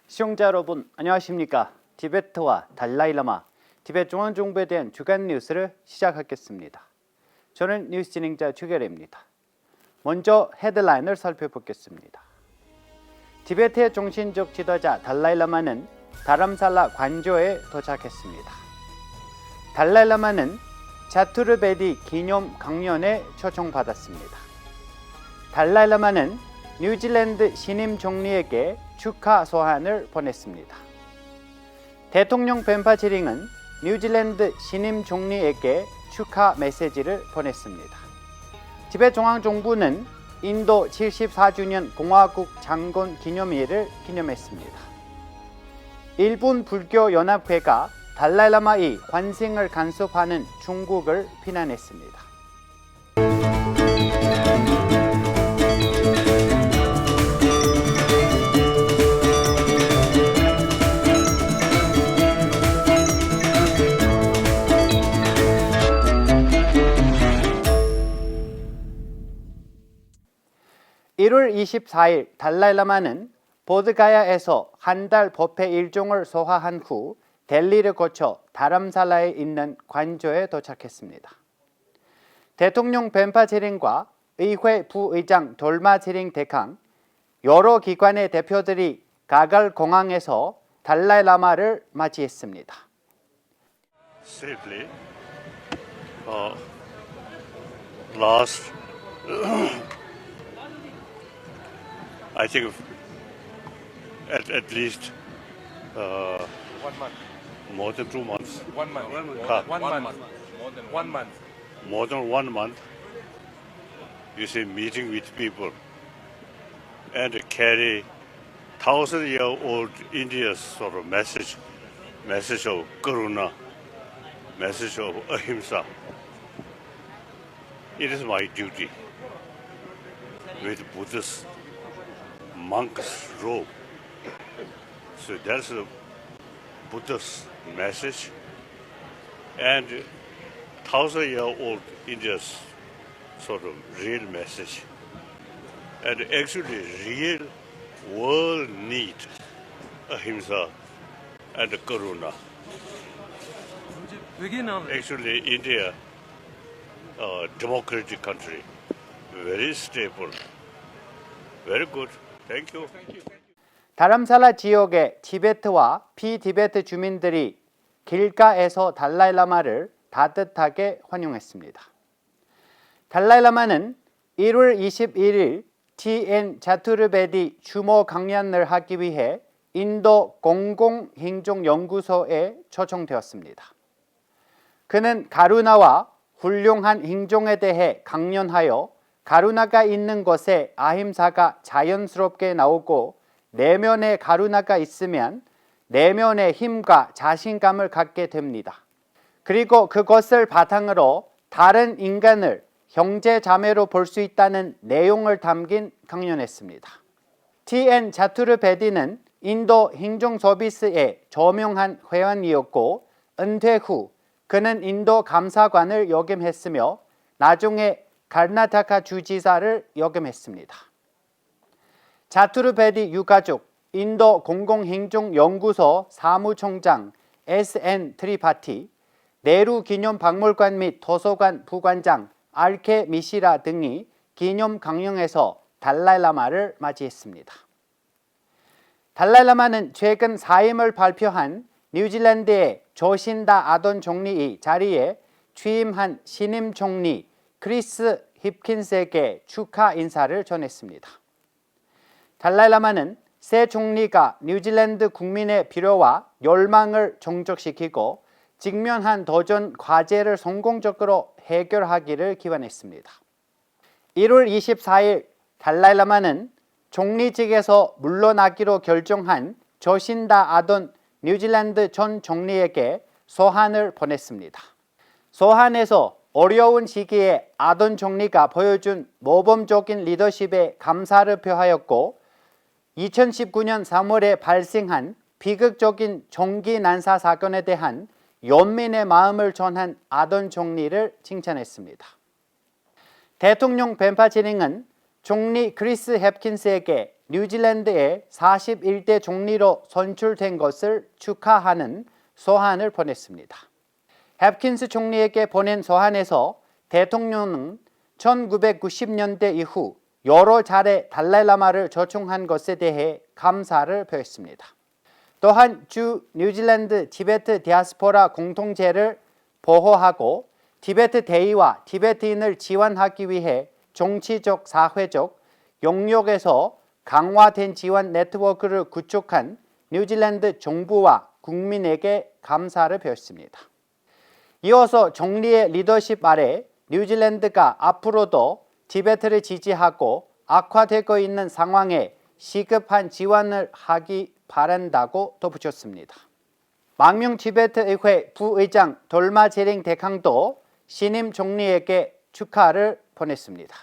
시청자 여러분 안녕하십니까? 티베트와 달라이라마, 티베트 중앙정부에 대한 주간 뉴스를 시작하겠습니다. 저는 뉴스 진행자 최결입니다. 먼저 헤드라인을 살펴보겠습니다. 티베트의 정신적 지도자 달라이라마는 다람살라 관저에 도착했습니다. 달라이라마는 차투르베디 기념 강연에 초청받았습니다. 달라이라마는 뉴질랜드 신임 총리에게 축하 소환을 보냈습니다. 대통령 벤파치링은 뉴질랜드 신임 총리에게 축하 메시지를 보냈습니다. 티베트 중앙정부는 인도 74주년 공화국 창건 기념일을 기념했습니다. 일본 불교연합회가 달라이라마의 환생을 간섭하는 중국을 비난했습니다. (1월 24일) 달라이라마는 보드가야에서 한 달 법회 일정을 소화한 후 델리를 거쳐 다람살라에 있는 관저에 도착했습니다. 대통령 벤파체링과 의회 부의장 돌마체링 대강, 여러 기관의 대표들이 가갈 공항에서 달라이라마를 맞이했습니다. Safely, last I think at least 1 month. more than 2 months. 1 month. More than 1 month. You see, meeting with people and carry 1,000-year-old India's sort of message of Karuna, message of Ahimsa. It is my duty with Buddhist monk's robe. So that's the Buddha's message and 1,000-year-old India's sort of real message. And actually real world need Ahimsa and Karuna. Actually India, a democratic country, very stable, very good. Thank you. 다람살라 지역의 티베트와 비티베트 주민들이 길가에서 달라이라마를 따뜻하게 환영했습니다. 달라이라마는 1월 21일 TN 차투르베디 추모 강연을 하기 위해 인도 공공행정연구소에 초청되었습니다. 그는 가루나와 훌륭한 행정에 대해 강연하여 가루나가 있는 곳에 아힘사가 자연스럽게 나오고 내면에 가루나가 있으면 내면의 힘과 자신감을 갖게 됩니다. 그리고 그것을 바탕으로 다른 인간을 형제 자매로 볼 수 있다는 내용을 담긴 강연이었습니다. TN 차투르베디는 인도 행정서비스의 저명한 회원이었고 은퇴 후 그는 인도 감사관을 역임했으며 나중에 카르나타카 주지사를 역임했습니다. 차투르베디 유가족 인도 공공행정연구소 사무총장 SN 트리파티, 네루 기념박물관 및 도서관 부관장 RK 미시라 등이 기념 강연에서 달라이라마를 맞이했습니다. 달라이라마는 최근 사임을 발표한 뉴질랜드의 조신다 아던 총리의 자리에 취임한 신임 총리 크리스 힙킨스에게 축하 인사를 전했습니다. 달라이라마는 새 총리가 뉴질랜드 국민의 필요와 열망을 정족시키고 직면한 도전 과제를 성공적으로 해결하기를 기원했습니다. 1월 24일 달라이라마는 총리직에서 물러나기로 결정한 조신다 아돈 뉴질랜드 전 총리에게 소환을 보냈습니다. 소환에서 어려운 시기에 아돈 총리가 보여준 모범적인 리더십에 감사를 표하였고 2019년 3월에 발생한 비극적인 총기 난사 사건에 대한 연민의 마음을 전한 아돈 총리를 칭찬했습니다. 대통령 벤파치링은 총리 크리스 헵킨스에게 뉴질랜드의 41대 총리로 선출된 것을 축하하는 서한을 보냈습니다. 헵킨스 총리에게 보낸 서한에서 대통령은 1990년대 이후 여러 차례 달라이라마를 초청한 것에 대해 감사를 표했습니다. 또한 주 뉴질랜드 티베트 디아스포라 공동체를 보호하고 티베트 대의와 티베트인을 지원하기 위해 정치적, 사회적 영역에서 강화된 지원 네트워크를 구축한 뉴질랜드 정부와 국민에게 감사를 표했습니다. 이어서 총리의 리더십 아래 뉴질랜드가 앞으로도 티베트를 지지하고 악화되고 있는 상황에 시급한 지원을 하기 바란다고 덧붙였습니다. 망명 티베트 의회 부의장 돌마제링 대강도 신임 총리에게 축하를 보냈습니다.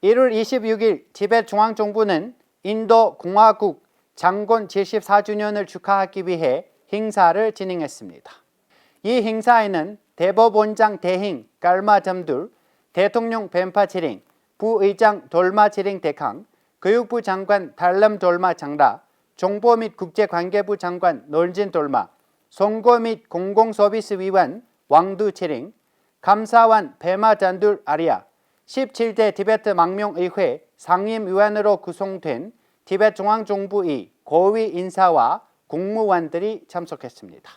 1월 26일 티베트 중앙정부는 인도 공화국 창건 74주년을 축하하기 위해 행사를 진행했습니다. 이 행사에는 대법원장 대행 깔마잠둘, 대통령 벤파치링, 부의장 돌마치링 대강, 교육부 장관 달람 돌마 장라, 정보 및 국제관계부 장관 놀진 돌마, 선거 및 공공서비스위원 왕두치링, 감사원 베마 잔둘 아리아, 17대 티베트 망명의회 상임위원으로 구성된 티베트 중앙정부의 고위 인사와 공무원들이 참석했습니다.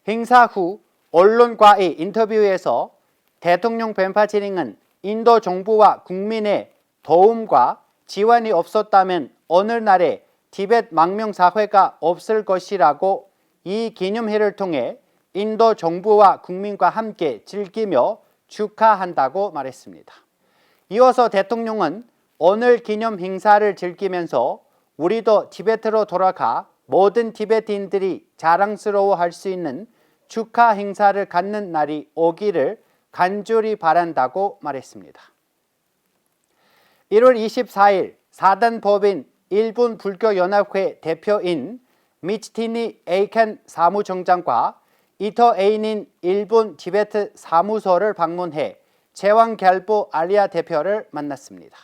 행사 후 언론과의 인터뷰에서 대통령 벤파치링은 인도 정부와 국민의 도움과 지원이 없었다면 오늘날의 티베트 망명 사회가 없을 것이라고 이 기념회를 통해 인도 정부와 국민과 함께 즐기며 축하한다고 말했습니다. 이어서 대통령은 오늘 기념 행사를 즐기면서 우리도 티베트로 돌아가 모든 티베트인들이 자랑스러워할 수 있는 축하 행사를 갖는 날이 오기를 간절히 바란다고 말했습니다. 1월 24일 사단법인 일본 불교연합회 대표인 미치티니 에이켄 사무총장과 이터 에이닌 일본 티베트 사무소를 방문해 제왕갤보 알리아 대표를 만났습니다.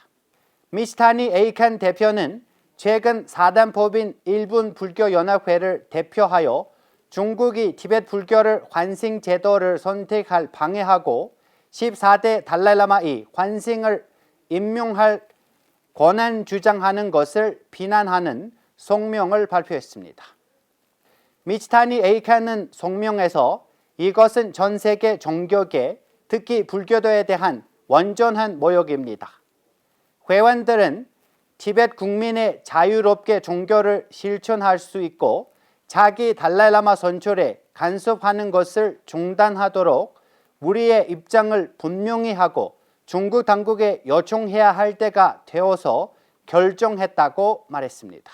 미치타니 에이켄 대표는 최근 사단법인 일본 불교연합회를 대표하여 중국이 티베트 불교를 환생 제도를 선택할 방해하고 14대 달라이라마의 환생을 임명할 권한 주장하는 것을 비난하는 성명을 발표했습니다. 미치타니 에이켄은 성명에서 이것은 전 세계 종교계, 특히 불교도에 대한 완전한 모욕입니다. 회원들은 티베트 국민의 자유롭게 종교를 실천할 수 있고 자기 달라이라마 선출에 간섭하는 것을 중단하도록 우리의 입장을 분명히 하고 중국 당국에 요청해야 할 때가 되어서 결정했다고 말했습니다.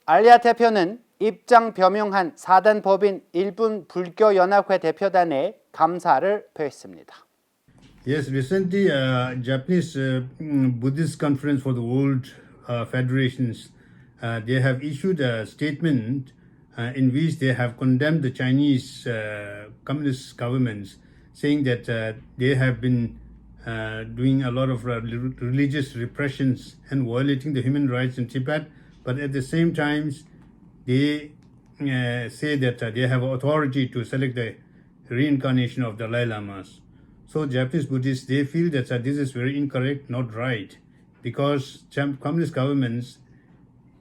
알리아 대표는 입장 표명한 사단법인 일본 불교연합회 대표단에 감사를 표했습니다. Yes, recently Japanese Buddhist Conference for the World Federations, they have issued a statement in which they have condemned the Chinese communist governments, saying that they have been doing a lot of religious repressions and violating the human rights in Tibet, but at the same time they say that they have authority to select the reincarnation of Dalai Lamas. So Japanese Buddhists, they feel that this is very incorrect, not right, because communist governments,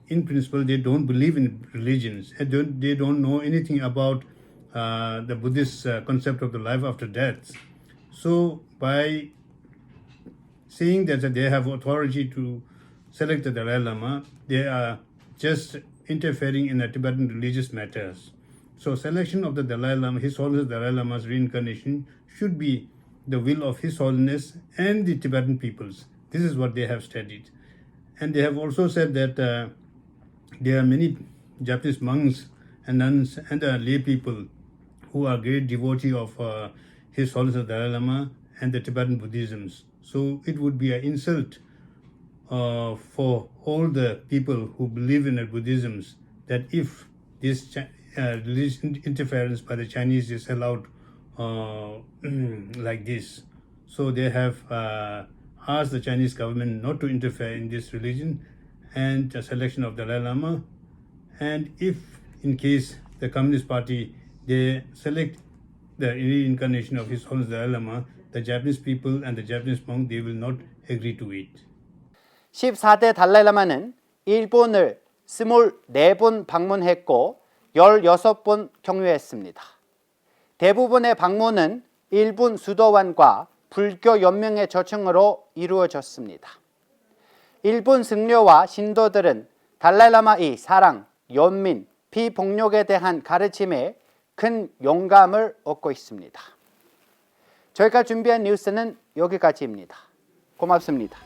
in principle, they don't believe in religions. They don't know anything about the Buddhist concept of the life after death. So by saying that they have authority to select the Dalai Lama, they are just interfering in the Tibetan religious matters. So selection of the Dalai Lama, His Holiness Dalai Lama's reincarnation should be the will of His Holiness and the Tibetan peoples. This is what they have studied. And they have also said that there are many Japanese monks and nuns and lay people who are great devotee of His Holiness the Dalai Lama and the Tibetan Buddhisms. So it would be an insult for all the people who believe in the Buddhisms that if this religious interference by the Chinese is allowed like this. So they have asked the Chinese government not to interfere in this religion and the selection of the Dalai Lama. And if in case the Communist Party, they select the reincarnation of His Holiness Dalai Lama, the Japanese people and the Japanese monk, they will not agree to it. 14대 달라이라마는 일본을 24번 방문했고 16번 경유했습니다. 대부분의 방문은 일본 수도원과 불교 연맹의 초청으로 이루어졌습니다. 일본 승려와 신도들은 달라이라마의 사랑, 연민, 비폭력에 대한 가르침에 큰 영감을 얻고 있습니다. 저희가 준비한 뉴스는 여기까지입니다. 고맙습니다.